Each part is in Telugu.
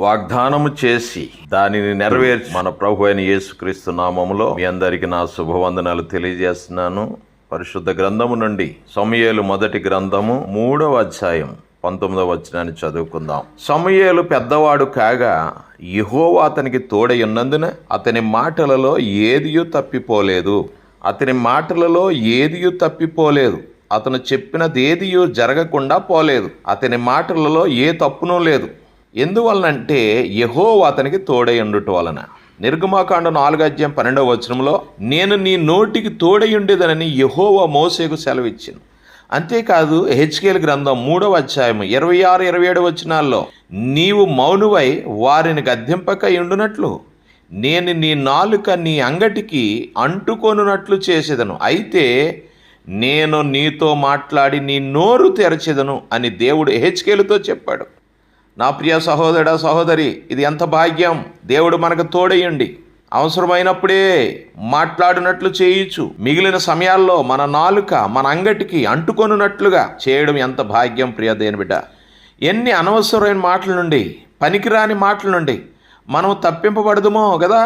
వాగ్దానము చేసి దానిని నెరవేర్చి మన ప్రభు అయిన యేసుక్రీస్తు నామములో మీ అందరికీ నా శుభవందనాలు తెలియజేస్తున్నాను. పరిశుద్ధ గ్రంథము నుండి సమూయేలు మొదటి గ్రంథము 3వ అధ్యాయం 19వ వచనాన్ని చదువుకుందాం. సమూయేలు పెద్దవాడు కాగా యెహోవా అతనికి తోడై ఉన్నందున అతని మాటలలో ఏదియూ తప్పిపోలేదు. అతను చెప్పినదేదియూ జరగకుండా పోలేదు. అతని మాటలలో ఏ తప్పునూ లేదు. ఎందువలనంటే యెహోవా అతనికి తోడై ఉండుట వలన. నిర్గమాకాండం 4వ అధ్యాయం 12వ వచనంలో నేను నీ నోటికి తోడై ఉండేదనని యెహోవా మోషేకు సెలవిచ్చింది. అంతేకాదు హెజ్కేలు గ్రంథం 3వ అధ్యాయం 26, 27 వచనాల్లో నీవు మౌనువై వారిని గద్దింపక ఉండునట్లు నేను నీ నాలుక నీ అంగటికి అంటుకొనున్నట్లు చేసేదను. అయితే నేను నీతో మాట్లాడి నీ నోరు తెరచెదను అని దేవుడు హెజ్కేలుతో చెప్పాడు. నా ప్రియ సహోదర సహోదరి, ఇది ఎంత భాగ్యం! దేవుడు మనకు తోడయ్యండి అవసరమైనప్పుడే మాట్లాడినట్లు చేయించు. మిగిలిన సమయాల్లో మన నాలుక మన అంగటికి అంటుకొనున్నట్లుగా చేయడం ఎంత భాగ్యం ప్రియ దేవుని బిడ్డ. ఎన్ని అనవసరమైన మాటల నుండి, పనికిరాని మాటల నుండి మనం తప్పింపబడదుమో కదా.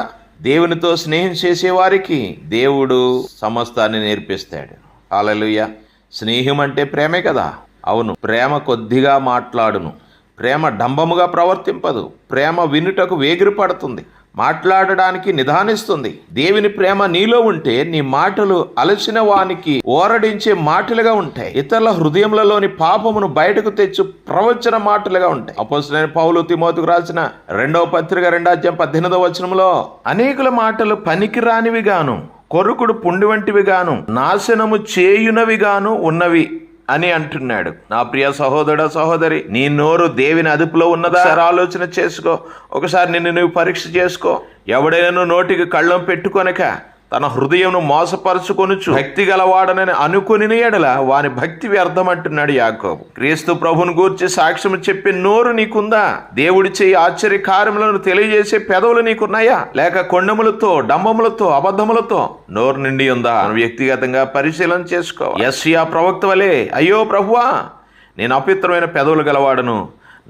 దేవునితో స్నేహం చేసేవారికి దేవుడు సమస్తాన్ని నేర్పిస్తాడు. హల్లెలూయా. స్నేహం అంటే ప్రేమే కదా. అవును, ప్రేమ కొద్దిగా మాట్లాడును, ప్రేమ డంబముగా ప్రవర్తింపదు, ప్రేమ వినుటకు వేగిరపడుతుంది, మాట్లాడడానికి నిదానిస్తుంది. దేవుని ప్రేమ నీలో ఉంటే నీ మాటలు అలసిన వానికి ఓరడించే మాటలుగా ఉంటాయి. ఇతరుల హృదయములలోని పాపమును బయటకు తెచ్చు ప్రవచన మాటలుగా ఉంటాయి. అపోస్తలుడైన పౌలు తిమోతికి రాసిన 2వ పత్రిక 2వ అధ్యాయం 18వ వచనంలో అనేకుల మాటలు పనికిరానివి గాను, కొరుకుడు పుండి వంటివి గాను, నాశనము చేయునవి గాను ఉన్నవి అని అంటున్నాడు. నా ప్రియ సహోదర సహోదరి, నీ నోరు దేవుని అదుపులో ఉన్నదా? ఆలోచన చేసుకో. ఒకసారి నిన్ను నువ్వు పరీక్ష చేసుకో. ఎవడైనా నోటికి కళ్ళం పెట్టుకొనక తన హృదయం మోసపరుచుకొనుచు భక్తి గలవాడనని అనుకుని ఎడల వాని భక్తి వ్యర్థం అంటున్నాడు యాకోబు. క్రీస్తు ప్రభుని గూర్చి సాక్ష్యం చెప్పే నోరు నీకుందా? దేవుడి చేయి ఆశ్చర్య కార్యములను తెలియజేసే పెదవులు నీకున్నాయా? లేక కొండములతో, డంబములతో, అబద్ధములతో నోరు నిండి ఉందా? వ్యక్తిగతంగా పరిశీలన చేసుకో. యెషయా ప్రవక్త వలె, అయ్యో ప్రభువా, నేను అపవిత్రమైన పెదవులు గలవాడను,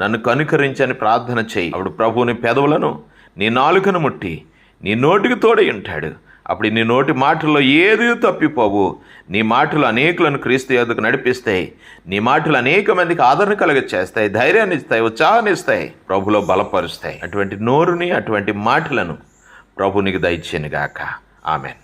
నన్ను కనుకరించని ప్రార్థన చేయి. అప్పుడు ప్రభువుని పెదవులను, నీ నాలుకను ముట్టి నీ నోటికి తోడై ఉంటాడు. అప్పుడు నీ నోటి మాటల్లో ఏది తప్పిపోవు. నీ మాటలు అనేకులను క్రీస్తు యొద్దకు నడిపిస్తాయి. నీ మాటలు అనేక మందికి ఆదరణ కలుగ చేస్తాయి, ధైర్యాన్ని ఇస్తాయి, ఉత్సాహాన్ని ఇస్తాయి, ప్రభులో బలపరుస్తాయి. అటువంటి నోరుని, అటువంటి మాటలను ప్రభు నీకు దయచేయను గాక. ఆమెన్.